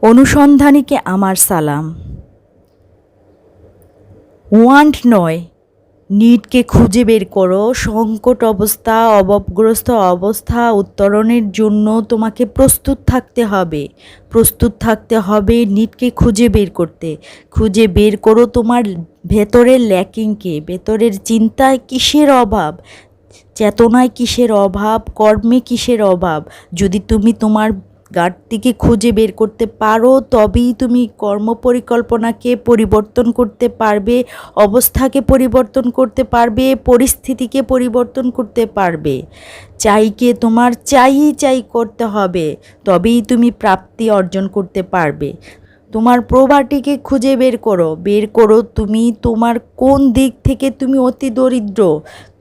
অনুসন্ধানীকে আমার সালাম। ওয়ান্ট নয়, নিডকে খুঁজে বের করো। সংকট অবস্থা, অভাবগ্রস্ত অবস্থা উত্তরণের জন্য তোমাকে প্রস্তুত থাকতে হবে। প্রস্তুত থাকতে হবে নিডকে খুঁজে বের করতে। খুঁজে বের করো তোমার ভেতরের ল্যাকিংকে, ভেতরের চিন্তায় কিসের অভাব, চেতনায় কিসের অভাব, কর্মে কিসের অভাব। যদি তুমি তোমার ঘাটতিকে খুঁজে বের করতে পারো, তবেই তুমি কর্মপরিকল্পনাকে পরিবর্তন করতে পারবে, অবস্থাকে পরিবর্তন করতে পারবে, পরিস্থিতিকে পরিবর্তন করতে পারবে। চাইকে তোমার চাই করতে হবে, তবেই তুমি প্রাপ্তি অর্জন করতে পারবে। তোমার প্রভাটিকে খুঁজে বের করো তুমি তোমার কোন দিক থেকে তুমি অতি দরিদ্র।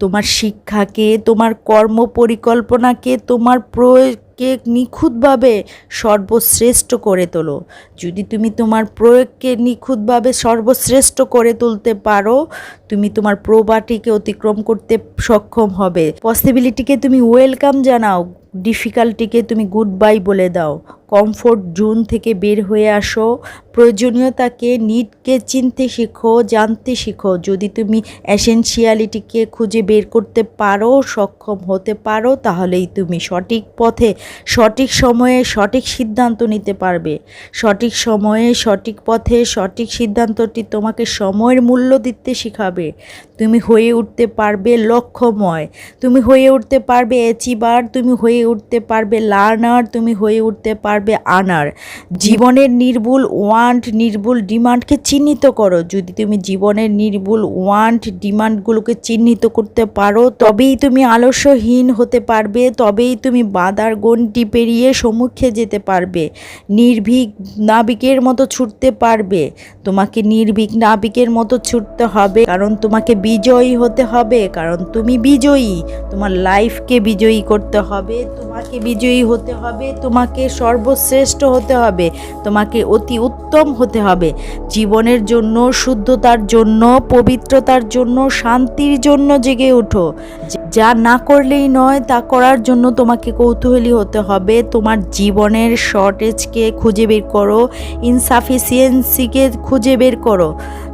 তোমার শিক্ষাকে, তোমার কর্ম পরিকল্পনাকে, তোমার প্রয়োগকে নিখুঁতভাবে সর্বশ্রেষ্ঠ করে তোলো। যদি তুমি তোমার প্রয়োগকে নিখুঁতভাবে সর্বশ্রেষ্ঠ করে তুলতে পারো, তুমি তোমার প্রভাটিকে অতিক্রম করতে সক্ষম হবে। পসিবিলিটিকে তুমি ওয়েলকাম জানাও, ডিফিকাল্টিকে তুমি গুড বাই বলে দাও। কমফোর্ট জোন থেকে বের হয়ে আসো, প্রয়োজনীয়তাকে, নিডকে চিনতে শিখো, জানতে শিখো। যদি তুমি এসেনশিয়ালিটিকে খুঁজে বের করতে পারো, সক্ষম হতে পারো, তাহলেই তুমি সঠিক পথে, সঠিক সময়ে সঠিক সিদ্ধান্ত নিতে পারবে। সঠিক সময়ে সঠিক পথে সঠিক সিদ্ধান্তটি তোমাকে সময়ের মূল্য দিতে শেখাবে। তুমি হয়ে উঠতে পারবে লক্ষ্যময়, তুমি হয়ে উঠতে পারবে অ্যাচিভার, তুমি হয়ে উঠতে পারবে লার্নার, তুমি হয়ে উঠতে পারবে আনার। জীবনের নির্ভুল ওয়ান্ট, নির্ভুল ডিমান্ডকে চিহ্নিত করো। যদি তুমি জীবনের নির্ভুল ওয়ান্ট, ডিমান্ডগুলোকে চিহ্নিত করতে পারো, তবেই তুমি আলস্যহীন হতে পারবে, তবেই তুমি বাধার গণ্ডি পেরিয়ে সম্মুখে যেতে পারবে। নির্ভীক নাবিকের মতো ছুটতে পারবে। তোমাকে নির্ভীক নাবিকের মতো ছুটতে হবে, কারণ তোমাকে বিজয়ী হতে হবে, কারণ তুমি বিজয়ী। তোমার লাইফকে বিজয়ী করতে হবে, তোমাকে বিজয়ী হতে হবে, তোমাকে সর্বশ্রেষ্ঠ হতে হবে, তোমাকে অতি উত্তম হতে হবে। জীবনের জন্য, শুদ্ধতার জন্য, পবিত্রতার জন্য, শান্তির জন্য জেগে ওঠো। যা না করলেই নয়, তা করার জন্য তোমাকে কৌতূহলী হতে হবে। তোমার জীবনের শর্টেজকে খুঁজে বের করো, ইনসাফিসিয়েন্সিকে খুঁজে বের করো,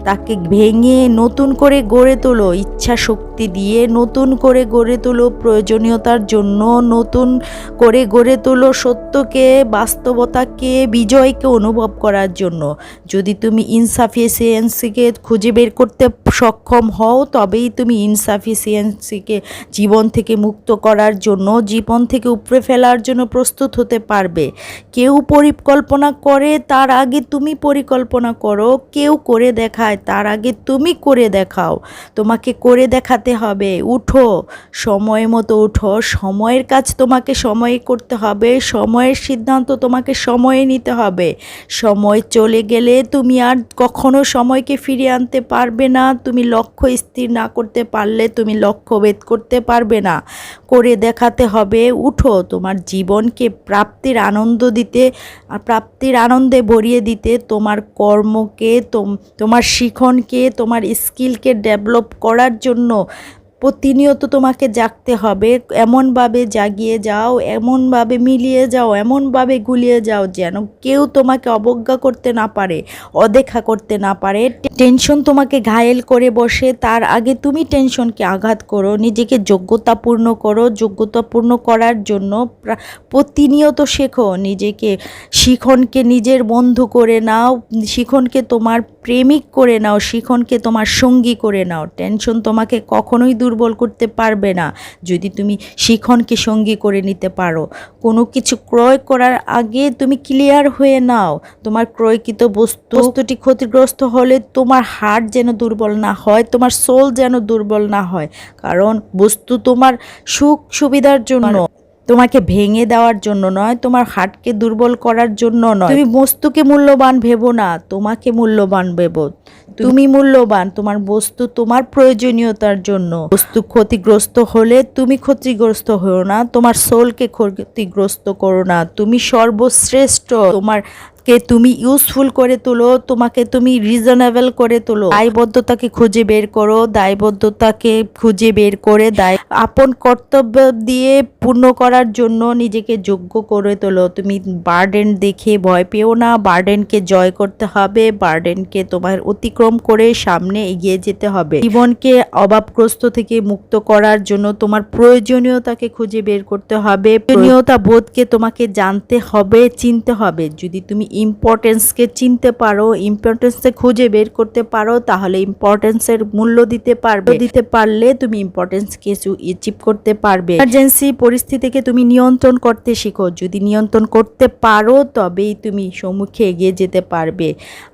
তাকে ভেঙে নতুন করে গড়ে তোলো। ইচ্ছা শক্তি দিয়ে নতুন করে গড়ে তোলো, প্রয়োজনীয়তার জন্য নতুন করে গড়ে তোলো, সত্যকে, বাস্তবতাকে, বিজয়কে অনুভব করার জন্য। যদি তুমি ইনসাফিসিয়েন্সিকে খুঁজে বের করতে সক্ষম হও, তবেই তুমি ইনসাফিসিয়েন্সিকে জীবন থেকে মুক্ত করার জন্য, জীবন থেকে উপড়ে ফেলার জন্য প্রস্তুত হতে পারবে। কেউ পরিকল্পনা করে, তার আগে তুমি পরিকল্পনা করো। কেউ করে দেখায়, তার আগে তুমি করে দেখাও। তোমাকে করে দেখাতে হবে। উঠো, সময় মতো উঠো। সময়ের কাজ তোমাকে সময়ে করতে হবে, সময়ের সিদ্ধান্ত তোমাকে সময়ে নিতে হবে। সময় চলে গেলে তুমি আর কখনো সময়কে ফিরিয়ে আনতে পারবে না। তুমি লক্ষ্য স্থির না করতে পারলে তুমি লক্ষ্য ভেদ করতে পারবে না। করে দেখাতে হবে। উঠো, তোমার জীবনকে প্রাপ্তির আনন্দ দিতে, প্রাপ্তির আনন্দে ভরিয়ে দিতে, তোমার কর্মকে, তোমার শিখনকে, তোমার স্কিলকে ডেভেলপ করার জন্য প্রতিনিয়ত তোমাকে জাগতে হবে। এমনভাবে জাগিয়ে যাও, এমনভাবে মিলিয়ে যাও, এমনভাবে গুলিয়ে যাও যেন কেউ তোমাকে অবজ্ঞা করতে না পারে, অদেখা করতে না পারে। টেনশন তোমাকে ঘায়েল করে বসে, তার আগে তুমি টেনশনকে আঘাত করো। নিজেকে যোগ্যতাপূর্ণ করো। যোগ্যতাপূর্ণ করার জন্য প্রতিনিয়ত শেখো। নিজেকে, শিখনকে নিজের বন্ধু করে নাও, শিখনকে তোমার প্রেমিক করে নাও, শিখনকে তোমার সঙ্গী করে নাও। টেনশন তোমাকে কখনোই দুর্বল করতে পারবে না যদি তুমি শিখনকে সঙ্গী করে নিতে পারো। কোনো কিছু ক্রয় করার আগে তুমি ক্লিয়ার হয়ে নাও। তোমার ক্রয়কৃত বস্তুটি ক্ষতিগ্রস্ত হলে তোমার হার্ট যেন দুর্বল না হয়, তোমার সোল যেন দুর্বল না হয়, কারণ বস্তু তোমার সুখ সুবিধার জন্য, তোমাকে ভেঙে দেওয়ার জন্য নয়, তোমার হার্টকে দুর্বল করার জন্য নয়। তুমি বস্তুকে মূল্যবান ভেবো না, তোমাকে মূল্যবান ভেবো। তুমি মূল্যবান, তোমার বস্তু তোমার প্রয়োজনীয়তার জন্য। বস্তু ক্ষতিগ্রস্ত হলে তুমি ক্ষতিগ্রস্ত হও না, তোমার সোলকে ক্ষতিগ্রস্ত করো না। তুমি সর্বশ্রেষ্ঠ, তোমার তুমি ইউজফুল করে তোলো, তোমাকে তুমি রিজনেবল করে তোলো। দায়বদ্ধতাকে খুঁজে বের করো, দায়বদ্ধতাকে খুঁজে বের করে আপন কর্তব্য দিয়ে পূর্ণ করার জন্য নিজেকে যোগ্য করে তোলো। তুমি বার্ডেন দেখে ভয় পেও না, বার্ডেনকে জয় করতে হবে, বার্ডেনকে তোমার অতিক্রম করে সামনে এগিয়ে যেতে হবে। জীবনকে অভাবগ্রস্ত থেকে মুক্ত করার জন্য তোমার প্রয়োজনীয়তাকে খুঁজে বের করতে হবে, প্রয়োজনীয়তা বোধকে তোমাকে জানতে হবে, চিনতে হবে। যদি তুমি ইম্পর্টেন্সকে চিনতে পারো, ইম্পর্টেন্সকে খুঁজে বের করতে পারো, তাহলে ইম্পর্টেন্সের মূল্য দিতে পারলে তুমি ইম্পর্টেন্স কিছু অ্যাচিভ করতে পারবে। ইমার্জেন্সি পরিস্থিতিকে তুমি নিয়ন্ত্রণ করতে শিখো, যদি নিয়ন্ত্রণ করতে পারো তবেই তুমি সম্মুখে এগিয়ে যেতে পারবে,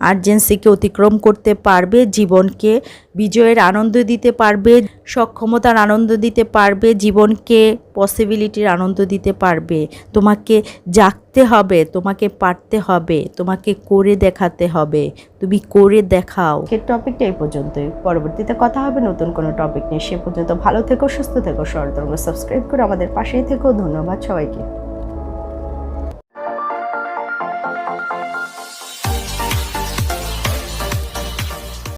আর্জেন্সিকে অতিক্রম করতে পারবে, জীবনকে বিজয়ের আনন্দ দিতে পারবে, সক্ষমতার আনন্দ দিতে পারবে, জীবনকে পসিবিলিটির আনন্দ দিতে পারবে। তোমাকে জাগতে হবে, তোমাকে পারতে হবে, তোমাকে করে দেখাতে হবে, তুমি করে দেখাও। টপিকটা এই পর্যন্তই, পরবর্তীতে কথা হবে নতুন কোনো টপিক নিয়ে। সে পর্যন্ত ভালো থেকো, সুস্থ থেকো, সাবস্ক্রাইব করে আমাদের পাশেই থেকো। ধন্যবাদ সবাইকে।